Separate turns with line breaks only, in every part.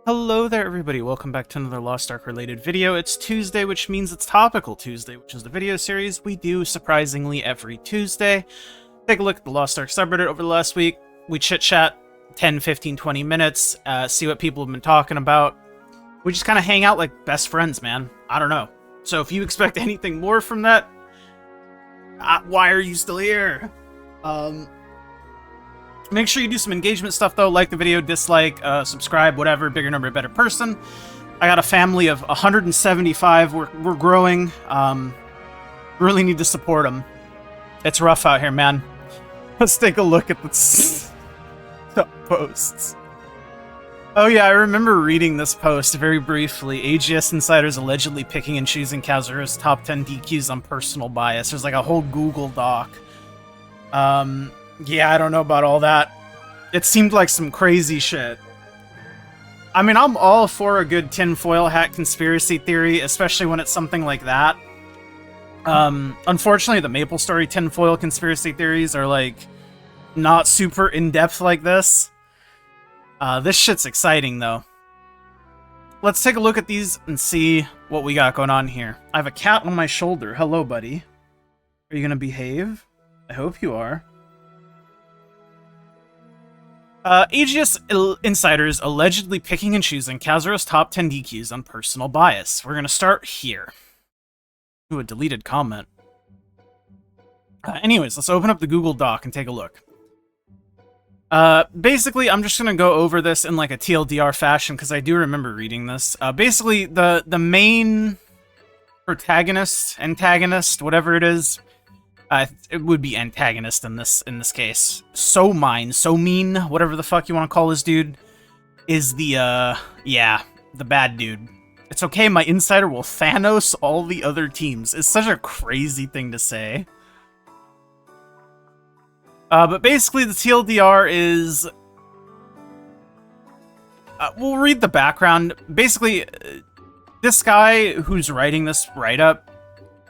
Hello there everybody, welcome back to another Lost Ark related video. It's Tuesday, which means it's Topical Tuesday, which is the video series we do surprisingly every Tuesday. Take a look at the Lost Ark subreddit over the last week. We chit-chat 10, 15, 20 minutes, see what people have been talking about. We just kind of hang out like best friends, man. I don't know. So if you expect anything more from that, why are you still here? Make sure you do some engagement stuff, though. Like the video, dislike, subscribe, whatever. Bigger number, better person. I got a family of 175. We're growing. Really need to support them. It's rough out here, man. Let's take a look at the posts. Oh yeah, I remember reading this post very briefly. AGS insiders allegedly picking and choosing Kazeros' top 10 DQs on personal bias. There's like a whole Google Doc. Yeah, I don't know about all that. It seemed like some crazy shit. I mean, I'm all for a good tinfoil hat conspiracy theory, especially when it's something like that. Unfortunately, the MapleStory tinfoil conspiracy theories are, like, not super in-depth like this. This shit's exciting, though. Let's take a look at these and see what we got going on here. I have a cat on my shoulder. Hello, buddy. Are you gonna behave? I hope you are. AGS insiders allegedly picking and choosing Kazeros' top 10 DQs on personal bias. We're gonna start here. Ooh, a deleted comment. Anyways, let's open up the Google Doc and take a look. Basically, I'm just gonna go over this in like a TLDR fashion, because I do remember reading this. Basically, the main protagonist, antagonist, whatever it is, it would be antagonist in this case. So mean, whatever the fuck you want to call this dude, is the, yeah, the bad dude. It's okay, my insider will Thanos all the other teams. It's such a crazy thing to say. But basically the TLDR is... we'll read the background. Basically, this guy who's writing this write-up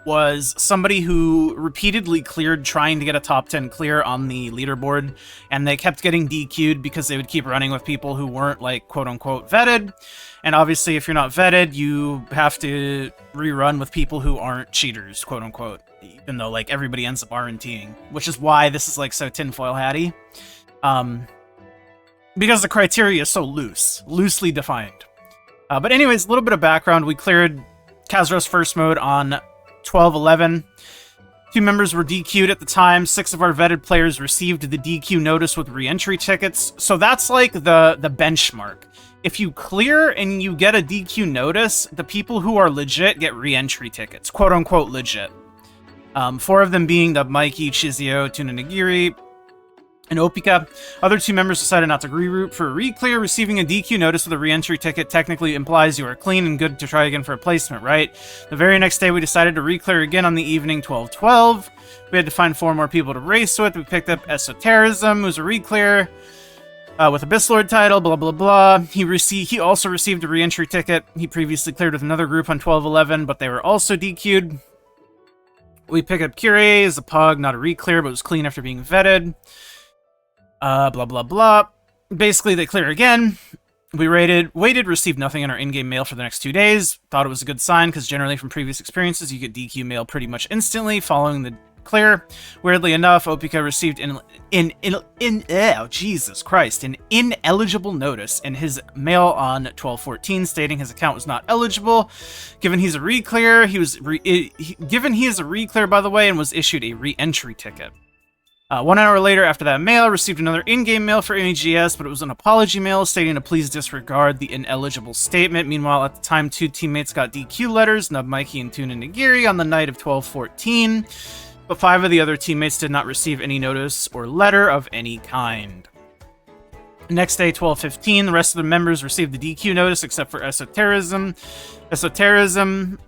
was somebody who repeatedly cleared trying to get a top 10 clear on the leaderboard, and they kept getting DQ'd because they would keep running with people who weren't, like, quote-unquote vetted. And obviously, if you're not vetted, you have to rerun with people who aren't cheaters, quote-unquote, even though, like, everybody ends up RNTing, which is why this is, like, so tinfoil hatty. Because the criteria is so loosely defined. But anyways, a little bit of background. We cleared Kazeros first mode on 12-11. 2 members were DQ'd at the time. 6 of our vetted players received the DQ notice with re-entry tickets. So that's like the benchmark. If you clear and you get a DQ notice, the people who are legit get re-entry tickets, quote-unquote legit. 4 of them being the Mikey, Chizio, Tuna Nagiri, and Opika. Other 2 members decided not to re-root for a re-clear. Receiving a DQ notice with a re-entry ticket technically implies you are clean and good to try again for a placement, right? The very next day, we decided to re-clear again on the evening 12-12. We had to find 4 more people to race with. We picked up Esoterism, who's a re-clear with a Bisslord title, blah, blah, blah. He also received a re-entry ticket. He previously cleared with another group on 12-11, but they were also DQ'd. We picked up Curie as a pug, not a re-clear, but was clean after being vetted. Blah, blah, blah. Basically, they clear again. We waited, received nothing in our in-game mail for the next 2 days. Thought it was a good sign, because generally from previous experiences, you get DQ mail pretty much instantly following the clear. Weirdly enough, Opika received an ineligible notice in his mail on 12-14, stating his account was not eligible. Given he's a re-clear, given he is a re-clear, by the way, and was issued a re-entry ticket. 1 hour later, after that mail, received another in-game mail for AGS, but it was an apology mail stating to please disregard the ineligible statement. Meanwhile, at the time, 2 teammates got DQ letters, Nub Mikey and Tuna Nagiri, on the night of 12-14, but 5 of the other teammates did not receive any notice or letter of any kind. Next day, 12-15, the rest of the members received the DQ notice except for Esoterism. Esoterism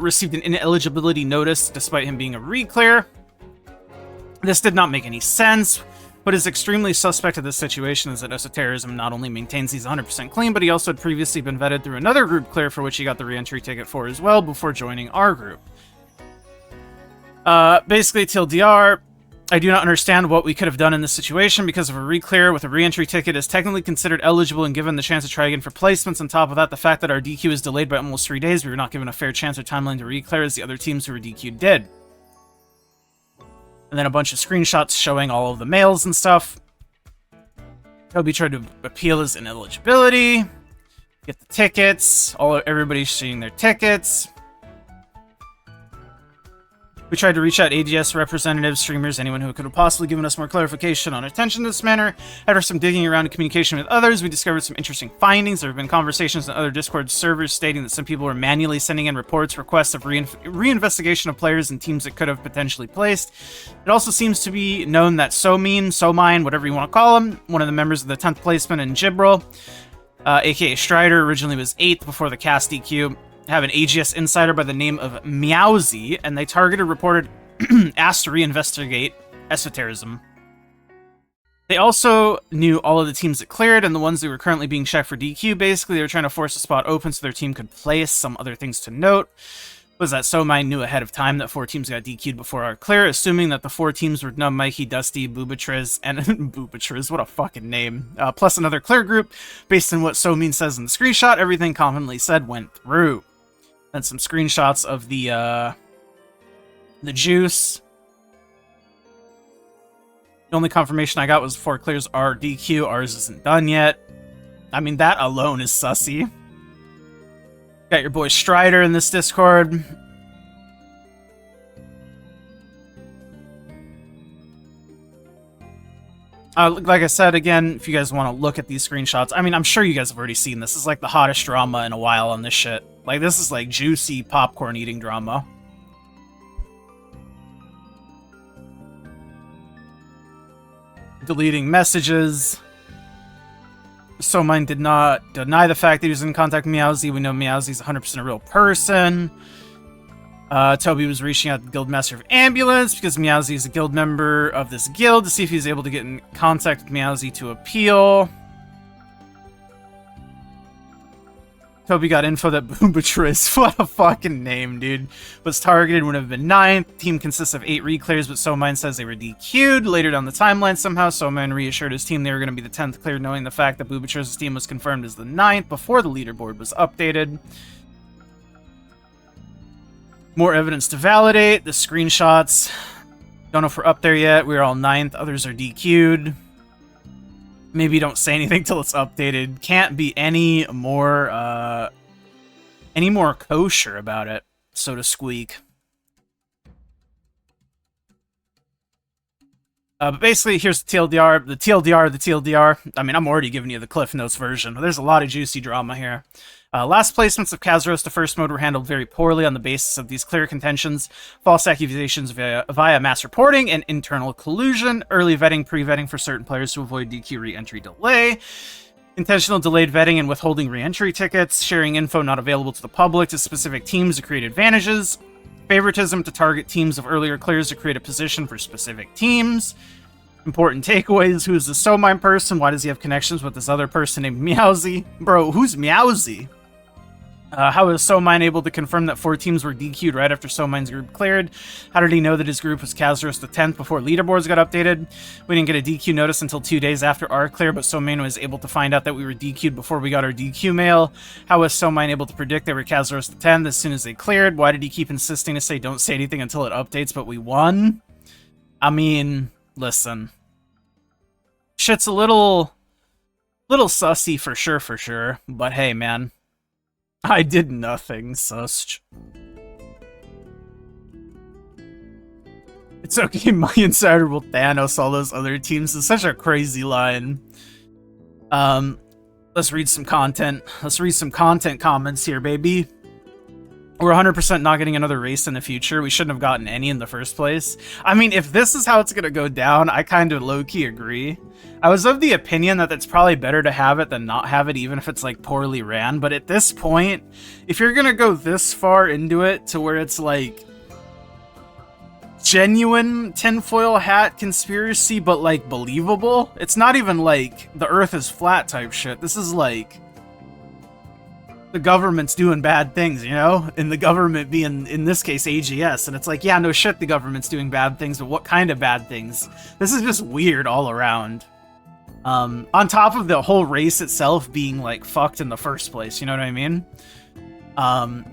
received an ineligibility notice despite him being a re-clear. This did not make any sense. What is extremely suspect of this situation is that Esoterism not only maintains he's 100% clean, but he also had previously been vetted through another group clear for which he got the re-entry ticket for as well before joining our group. Basically, TLDR, I do not understand what we could have done in this situation because of a reclear with a re-entry ticket is technically considered eligible and given the chance to try again for placements. On top of that, the fact that our DQ is delayed by almost 3 days, we were not given a fair chance or timeline to reclear as the other teams who were DQ'd did. And then a bunch of screenshots showing all of the mails and stuff. Toby tried to appeal his ineligibility, get the tickets, everybody's seeing their tickets. We tried to reach out AGS representatives, streamers, anyone who could have possibly given us more clarification on attention to this matter. After some digging around and communication with others, we discovered some interesting findings. There have been conversations on other Discord servers stating that some people were manually sending in reports, requests of reinvestigation of players and teams that could have potentially placed. It also seems to be known that Somine, whatever you want to call him, one of the members of the 10th placement in Gibril, aka Strider, originally was 8th before the cast DQ, have an AGS insider by the name of Meowsy, and they reported, asked to reinvestigate esotericism. They also knew all of the teams that cleared and the ones that were currently being checked for DQ. Basically, they were trying to force a spot open so their team could place. Some other things to note was that SoMine knew ahead of time that 4 teams got DQ'd before our clear, assuming that the 4 teams were Numb, Mikey, Dusty, Boobatriz, and Boobatriz, what a fucking name, plus another clear group. Based on what SoMine says in the screenshot, everything commonly said went through. And some screenshots of the juice. The only confirmation I got was 4 clears are DQ. Ours isn't done yet. I mean, that alone is sussy. Got your boy Strider in this Discord. Like I said, again, if you guys want to look at these screenshots, I mean, I'm sure you guys have already seen this. This is like the hottest drama in a while on this shit. Like, this is like juicy popcorn eating drama. Deleting messages. SoMine did not deny the fact that he was in contact with Meowsy. We know Meowsy's 100% a real person. Toby was reaching out to the Guildmaster of Ambulance because Meowsy is a guild member of this guild to see if he's able to get in contact with Meowsy to appeal. Toby got info that Boobatriz, what a fucking name, dude, was targeted would have been 9th. Team consists of 8 reclears, but SoMine says they were DQ'd. Later down the timeline, somehow, SoMine reassured his team they were going to be the 10th clear, knowing the fact that Boobatriz's team was confirmed as the 9th before the leaderboard was updated. More evidence to validate. The screenshots. Don't know if we're up there yet. We're all 9th. Others are DQ'd. Maybe don't say anything till it's updated. Can't be any more kosher about it, so to squeak. But basically, here's the TLDR. The TLDR. I mean, I'm already giving you the Cliff Notes version, but there's a lot of juicy drama here. Last placements of Kazeros to first mode were handled very poorly on the basis of these clear contentions, false accusations via mass reporting, and internal collusion, early vetting, pre-vetting for certain players to avoid DQ re-entry delay, intentional delayed vetting and withholding re-entry tickets, sharing info not available to the public to specific teams to create advantages, favoritism to target teams of earlier clears to create a position for specific teams. Important takeaways: who is the SoMine person? Why does he have connections with this other person named Meowsy? Bro, who's Meowsy? How was SoMine able to confirm that 4 teams were DQ'd right after SoMine's group cleared? How did he know that his group was Kazeros the 10th before leaderboards got updated? We didn't get a DQ notice until 2 days after our clear, but SoMine was able to find out that we were DQ'd before we got our DQ mail. How was SoMine able to predict they were Kazeros the 10th as soon as they cleared? Why did he keep insisting to say don't say anything until it updates, but we won? I mean, listen. Shit's a little sussy for sure, but hey, man. I did nothing, sus. It's okay, my insider will Thanos all those other teams. It's such a crazy line. Let's read some content. Let's read some content comments here, baby. We're 100% not getting another race in the future. We shouldn't have gotten any in the first place. I mean, if this is how it's going to go down, I kind of low-key agree. I was of the opinion that it's probably better to have it than not have it, even if it's, like, poorly ran. But at this point, if you're going to go this far into it to where it's, like, genuine tinfoil hat conspiracy, but, like, believable, it's not even, like, the Earth is flat type shit. This is, like... the government's doing bad things, you know? And the government being, in this case, AGS. And it's like, yeah, no shit, the government's doing bad things, but what kind of bad things? This is just weird all around. On top of the whole race itself being, like, fucked in the first place, you know what I mean?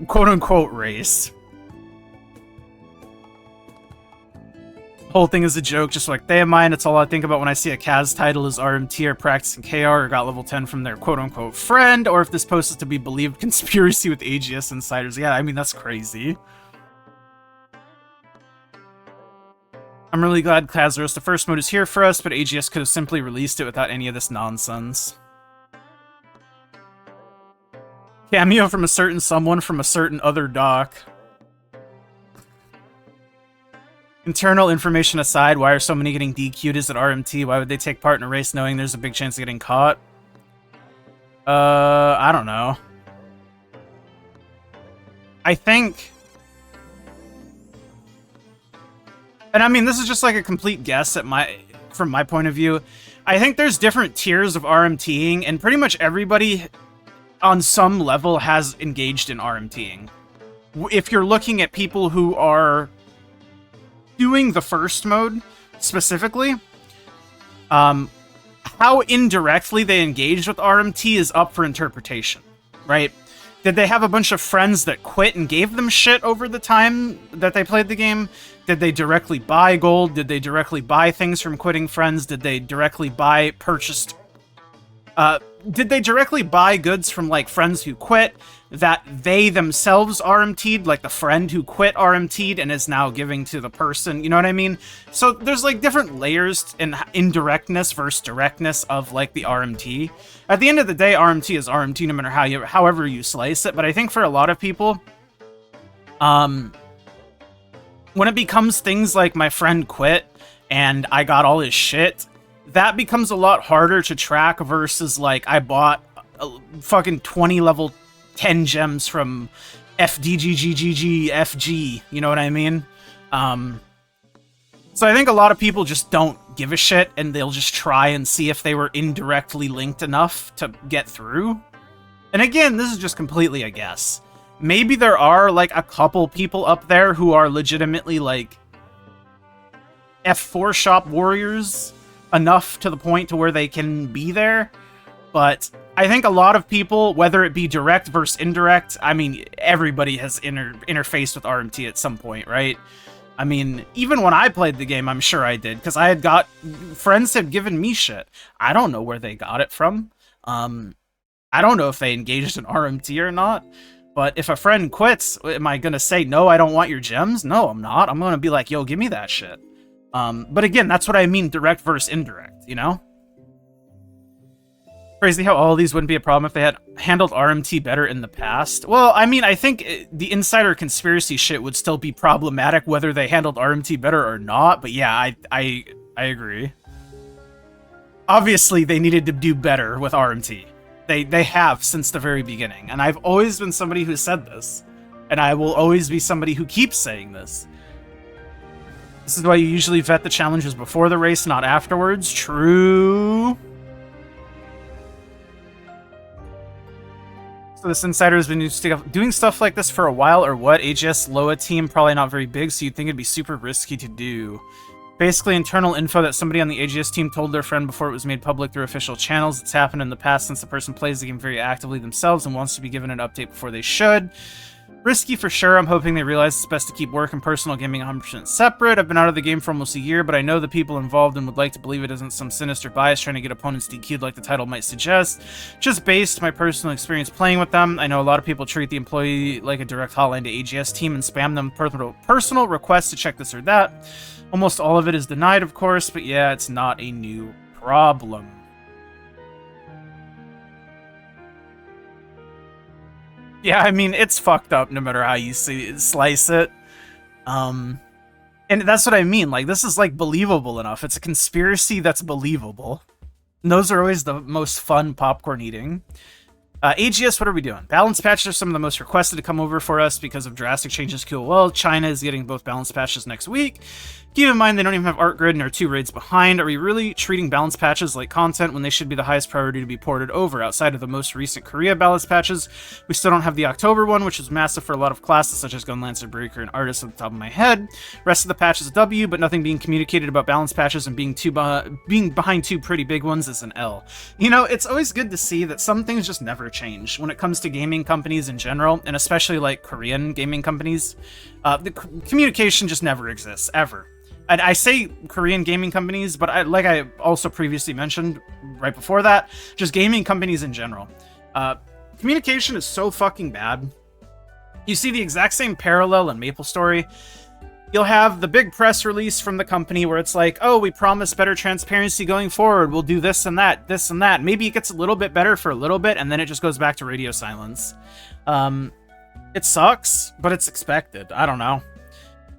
Quote-unquote race. Whole thing is a joke, just like they have mine. It's all I think about when I see a Kaz title is RMT or practicing KR or got level 10 from their quote-unquote friend, or if this post is to be believed, conspiracy with AGS insiders. Yeah, I mean, that's crazy. I'm really glad Kazeros, the first mode, is here for us, but AGS could have simply released it without any of this nonsense. Cameo from a certain someone from a certain other doc. Internal information aside, why are so many getting DQ'd? Is it RMT? Why would they take part in a race knowing there's a big chance of getting caught? I don't know. I think... And I mean, this is just like a complete guess from my point of view. I think there's different tiers of RMTing, and pretty much everybody on some level has engaged in RMTing. If you're looking at people who are doing the first mode, specifically, how indirectly they engaged with RMT is up for interpretation, right? Did they have a bunch of friends that quit and gave them shit over the time that they played the game? Did they directly buy gold? Did they directly buy things from quitting friends? Did they directly buy did they directly buy goods from, like, friends who quit that they themselves RMT'd, like the friend who quit RMT'd and is now giving to the person, you know what I mean? So there's, like, different layers in indirectness versus directness of, like, the RMT. At the end of the day, RMT is RMT no matter however you slice it, but I think for a lot of people, when it becomes things like my friend quit and I got all his shit, that becomes a lot harder to track versus, like, I bought a fucking 20 level 10 gems from FDGGGGFG, you know what I mean? So I think a lot of people just don't give a shit, and they'll just try and see if they were indirectly linked enough to get through. And again, this is just completely a guess. Maybe there are, like, a couple people up there who are legitimately, like, F4 shop warriors enough to the point to where they can be there, but I think a lot of people, whether it be direct versus indirect, I mean, everybody has interfaced with RMT at some point, right? I mean, even when I played the game, I'm sure I did, because friends had given me shit. I don't know where they got it from. I don't know if they engaged in RMT or not, but if a friend quits, am I gonna say, no, I don't want your gems? No, I'm not. I'm gonna be like, yo, give me that shit. But again, that's what I mean, direct versus indirect, you know? Crazy how all of these wouldn't be a problem if they had handled RMT better in the past. Well, I mean, I think the insider conspiracy shit would still be problematic whether they handled RMT better or not, but yeah, I agree. Obviously, they needed to do better with RMT. They have since the very beginning, and I've always been somebody who said this, and I will always be somebody who keeps saying this. This is why you usually vet the challenges before the race, not afterwards. True. So this insider has been doing stuff like this for a while, or what? AGS Loa team, probably not very big, so you'd think it'd be super risky to do. Basically, internal info that somebody on the AGS team told their friend before it was made public through official channels. It's happened in the past since the person plays the game very actively themselves and wants to be given an update before they should. Risky for sure. I'm hoping they realize it's best to keep work and personal gaming 100% separate. I've been out of the game for almost a year, but I know the people involved and would like to believe it isn't some sinister bias trying to get opponents DQ'd like the title might suggest. Just based my personal experience playing with them, I know a lot of people treat the employee like a direct hotline to AGS team and spam them personal requests to check this or that. Almost all of it is denied, of course, but yeah, it's not a new problem. Yeah, I mean, it's fucked up no matter how you slice it. And that's what I mean. Like, this is, like, believable enough. It's a conspiracy that's believable. And those are always the most fun popcorn eating. AGS, what are we doing? Balance patches are some of the most requested to come over for us because of drastic changes to QOL. China is getting both balance patches next week. Keep in mind they don't even have Art Grid and are 2 raids behind. Are we really treating balance patches like content when they should be the highest priority to be ported over? Outside of the most recent Korea balance patches, we still don't have the October one, which is massive for a lot of classes such as Gunlancer, Breaker, and Artist at the top of my head. Rest of the patch is a W, but nothing being communicated about balance patches and being behind 2 pretty big ones is an L. You know, it's always good to see that some things just never change when it comes to gaming companies in general, and especially like Korean gaming companies. The communication just never exists, ever. And I say Korean gaming companies, but like I also previously mentioned right before that, just gaming companies in general. Communication is so fucking bad. You see the exact same parallel in MapleStory. You'll have the big press release from the company where it's like, oh, we promise better transparency going forward. We'll do this and that, this and that. Maybe it gets a little bit better for a little bit, and then it just goes back to radio silence. It sucks, but it's expected. I don't know.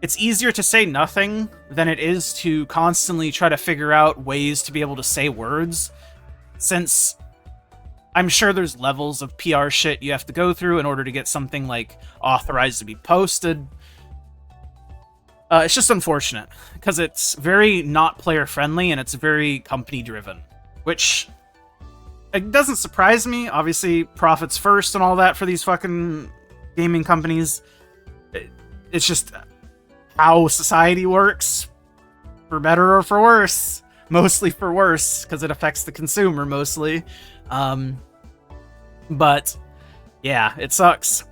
It's easier to say nothing than it is to constantly try to figure out ways to be able to say words, since I'm sure there's levels of PR shit you have to go through in order to get something like authorized to be posted. It's just unfortunate because it's very not player friendly and it's very company driven, which it doesn't surprise me. Obviously, profits first and all that for these fucking gaming companies. It's just how society works, for better or for worse. Mostly for worse, because it affects the consumer mostly. But yeah, it sucks.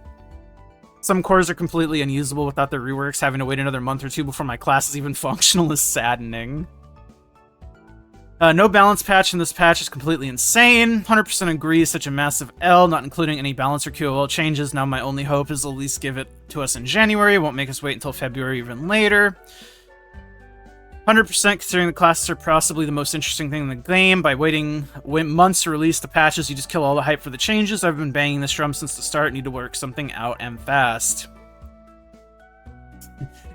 Some cores are completely unusable without their reworks. Having to wait another month or 2 before my class is even functional is saddening. No balance patch in this patch is completely insane. 100% agree, such a massive L, not including any balance or QOL changes. Now my only hope is at least give it to us in January. Won't make us wait until February, even later. 100% considering the classes are possibly the most interesting thing in the game. By waiting months to release the patches, you just kill all the hype for the changes. I've been banging this drum since the start. Need to work something out and fast.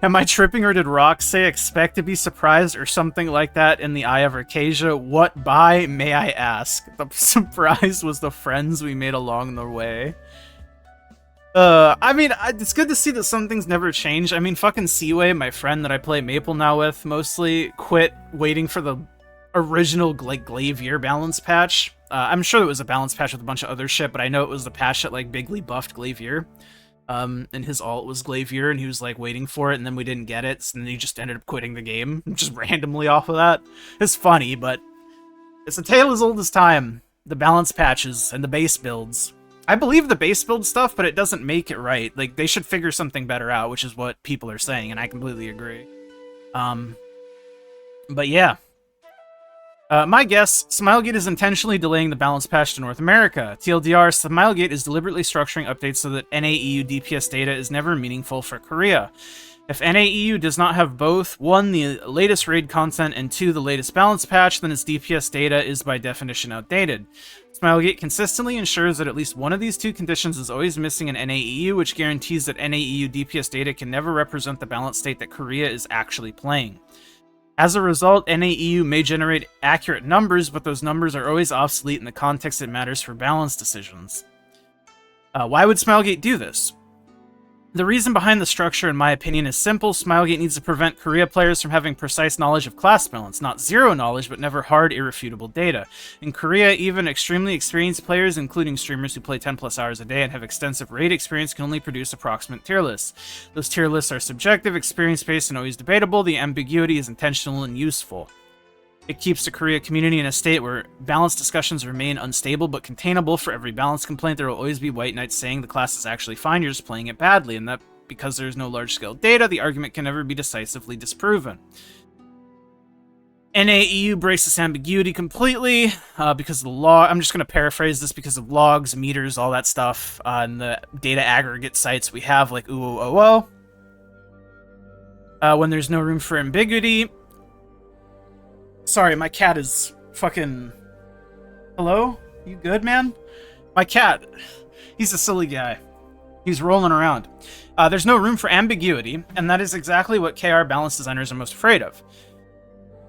Am I tripping, or did Rock say expect to be surprised or something like that in the Eye of Arcasia? What by, may I ask? The surprise was the friends we made along the way. I mean, it's good to see that some things never change. I mean, fucking Seaway, my friend that I play Maple now with, mostly quit waiting for the original, like, Glavier balance patch. I'm sure it was a balance patch with a bunch of other shit, but I know it was the patch that, like, bigly buffed Glavier. And his alt was Glavier, and he was, like, waiting for it, and then we didn't get it, so then he just ended up quitting the game, just randomly off of that. It's funny, but it's a tale as old as time. The balance patches and the base builds. I believe the base build stuff, but it doesn't make it right. Like, they should figure something better out, which is what people are saying, and I completely agree. But yeah. My guess, Smilegate is intentionally delaying the balance patch to North America. TLDR, Smilegate is deliberately structuring updates so that NAEU DPS data is never meaningful for Korea. If NAEU does not have both, 1, the latest raid content, and 2, the latest balance patch, then its DPS data is by definition outdated. Smilegate consistently ensures that at least one of these 2 conditions is always missing in NAEU, which guarantees that NAEU DPS data can never represent the balance state that Korea is actually playing. As a result, NAEU may generate accurate numbers, but those numbers are always obsolete in the context it matters for balance decisions. Why would Smilegate do this? The reason behind the structure, in my opinion, is simple. Smilegate needs to prevent Korea players from having precise knowledge of class balance. Not zero knowledge, but never hard, irrefutable data. In Korea, even extremely experienced players, including streamers who play 10 plus hours a day and have extensive raid experience, can only produce approximate tier lists. Those tier lists are subjective, experience-based, and always debatable. The ambiguity is intentional and useful. It keeps the Korea community in a state where balance discussions remain unstable but containable. For every balance complaint, there will always be white knights saying the class is actually fine, you're just playing it badly, and that because there is no large-scale data, the argument can never be decisively disproven. NAEU breaks this ambiguity completely because of the log. I'm just going to paraphrase this because of logs, meters, all that stuff, and the data aggregate sites we have, like OO. When there's no room for ambiguity. Sorry, my cat is fucking... Hello? You good, man? My cat, he's a silly guy. He's rolling around. There's no room for ambiguity, and that is exactly what KR balance designers are most afraid of.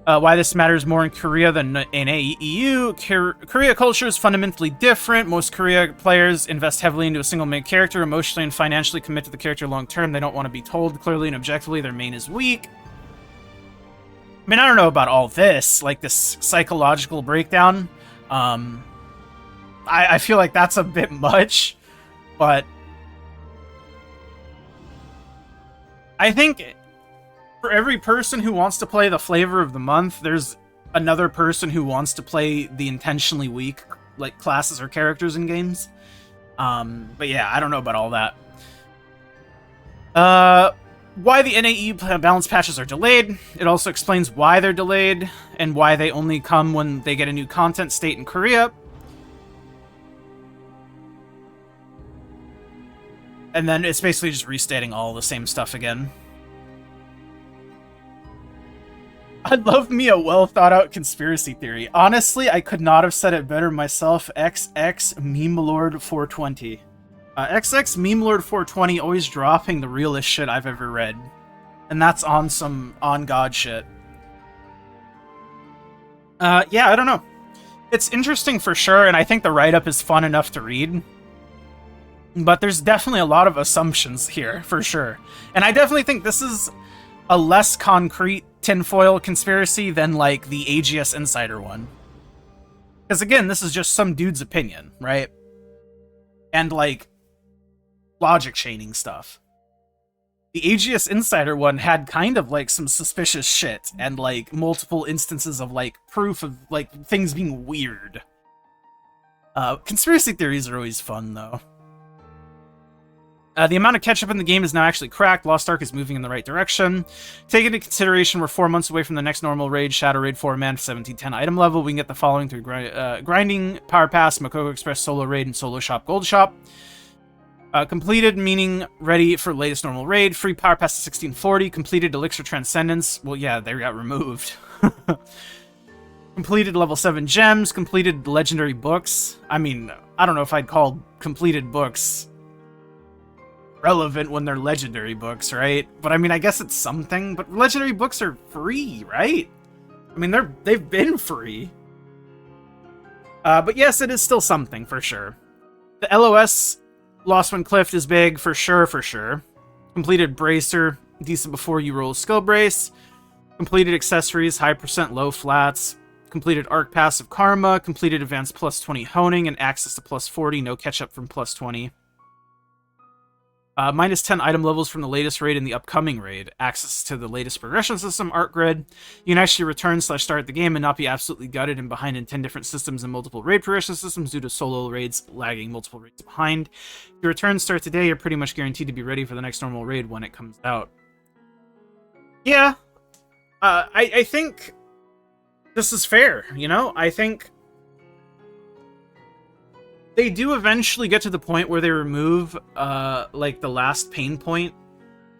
Why this matters more in Korea than in EU. Korea culture is fundamentally different. Most Korea players invest heavily into a single main character, emotionally and financially commit to the character long term. They don't want to be told clearly and objectively their main is weak. I mean, I don't know about all this, like this psychological breakdown. I feel like that's a bit much, but I think for every person who wants to play the flavor of the month, there's another person who wants to play the intentionally weak, like, classes or characters in games. But yeah, I don't know about all that. Why the NAE balance patches are delayed. It also explains why they're delayed and why they only come when they get a new content state in Korea. And then it's basically just restating all the same stuff again. I love me a well-thought-out conspiracy theory. Honestly, I could not have said it better myself. XX Memelord 420. XX Memelord 420 always dropping the realest shit I've ever read. And that's on some on-God shit. Yeah, I don't know. It's interesting for sure, and I think the write-up is fun enough to read. But there's definitely a lot of assumptions here, for sure. And I definitely think this is a less concrete tinfoil conspiracy than, like, the AGS Insider one. Because, again, this is just some dude's opinion, right? And, like, logic chaining stuff. The AGS Insider one had kind of, like, some suspicious shit and, like, multiple instances of, like, proof of, like, things being weird. Conspiracy theories are always fun, though. The amount of ketchup in the game is now actually cracked. Lost Ark is moving in the right direction. Take into consideration we're 4 months away from the next normal raid, Shadow Raid 4-man 1710 item level. We can get the following through grinding, Power Pass, Makoko Express Solo Raid, and Solo Shop Gold Shop. Completed, meaning ready for latest normal raid. Free Power Pass to 1640. Completed Elixir Transcendence. Well, yeah, they got removed. Completed level 7 gems. Completed legendary books. I mean, I don't know if I'd call completed books relevant when they're legendary books, right? But I mean, I guess it's something. But legendary books are free, right? I mean, they've been free. But yes, it is still something for sure. The LOS Lost One Cliff is big for sure, for sure. Completed Bracer, decent before you roll a skill brace. Completed accessories, high percent, low flats. Completed Arc Passive Karma. Completed Advanced plus 20 Honing and access to plus 40. No catch up from plus 20. Minus 10 item levels from the latest raid and the upcoming raid. Access to the latest progression system, Art Grid. You can actually return/start the game and not be absolutely gutted and behind in 10 different systems and multiple raid progression systems due to solo raids lagging multiple raids behind. If you return start today, you're pretty much guaranteed to be ready for the next normal raid when it comes out. Yeah. I think this is fair, you know? I think they do eventually get to the point where they remove, like, the last pain point,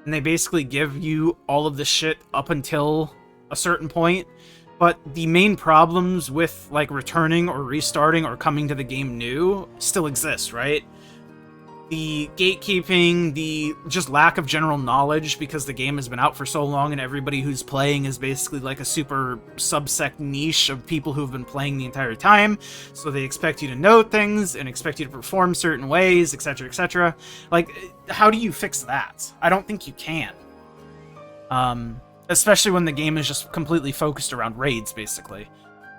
and they basically give you all of the shit up until a certain point, but the main problems with, like, returning or restarting or coming to the game new still exist, right? The gatekeeping, the just lack of general knowledge because the game has been out for so long and everybody who's playing is basically like a super subsect niche of people who've been playing the entire time. So they expect you to know things and expect you to perform certain ways, etc., etc. Like, how do you fix that? I don't think you can. Especially when the game is just completely focused around raids, basically.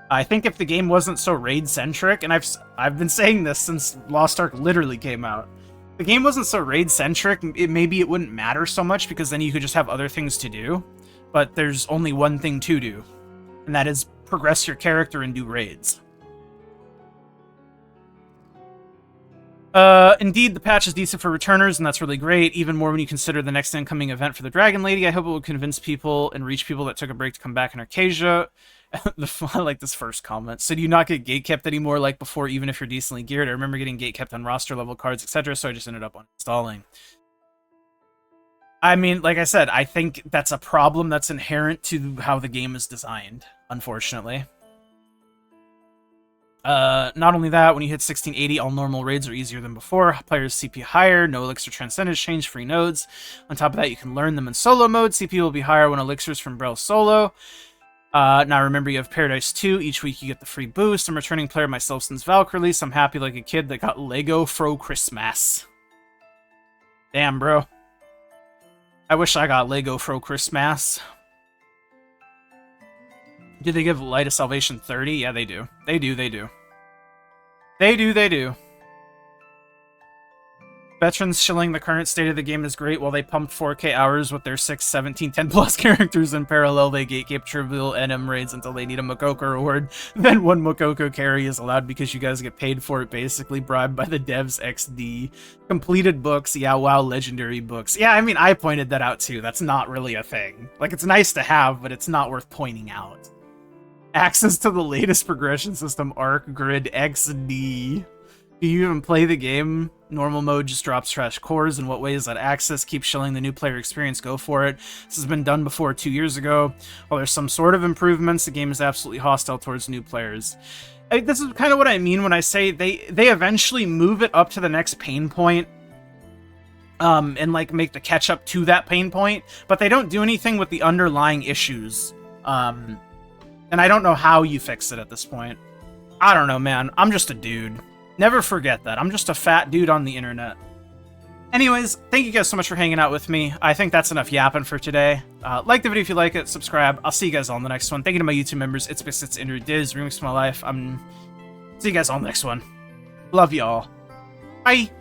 I think if the game wasn't so raid-centric, and I've been saying this since Lost Ark literally came out, the game wasn't so raid-centric, maybe it wouldn't matter so much because then you could just have other things to do. But there's only one thing to do, and that is progress your character and do raids. Indeed, the patch is decent for returners, and that's really great, even more when you consider the next incoming event for the Dragon Lady. I hope it will convince people and reach people that took a break to come back in Arcasia. I like this first comment. So do you not get gatekept anymore like before, even if you're decently geared? I remember getting gatekept on roster level cards, etc., so I just ended up uninstalling. I mean, like I said, I think that's a problem that's inherent to how the game is designed, unfortunately. Not only that, when you hit 1680, all normal raids are easier than before. Players CP higher, no Elixir Transcendence change, free nodes. On top of that, you can learn them in solo mode. CP will be higher when Elixirs from Brel solo. Now remember, you have Paradise 2. Each week you get the free boost. I'm returning player myself since Valk release. I'm happy like a kid that got Lego Fro Christmas. Damn, bro. I wish I got Lego Fro Christmas. Do they give Light of Salvation 30? Yeah, they do. They do. They do. Veterans shilling the current state of the game is great while they pumped 4K hours with their 6, 17, 10 plus characters in parallel. They gatekeep trivial NM raids until they need a Makoko reward. Then one Makoko carry is allowed because you guys get paid for it, basically bribed by the devs XD. Completed books, yeah, wow, legendary books. Yeah, I mean, I pointed that out too. That's not really a thing. Like, it's nice to have, but it's not worth pointing out. Access to the latest progression system, Arc Grid XD. Do you even play the game? Normal mode just drops trash cores. In what ways that access keeps shilling the new player experience? Go for it. This has been done before 2 years ago. While there's some sort of improvements, the game is absolutely hostile towards new players. This is kind of what I mean when I say they eventually move it up to the next pain point. And like make the catch up to that pain point, but they don't do anything with the underlying issues. And I don't know how you fix it at this point. I don't know, man. I'm just a dude. Never forget that. I'm just a fat dude on the internet. Anyways, thank you guys so much for hanging out with me. I think that's enough yapping for today. Like the video if you like it, subscribe. I'll see you guys all in the next one. Thank you to my YouTube members. It's Biscuits, Andrew Diz, Remix My Life. See you guys all in the next one. Love y'all. Bye.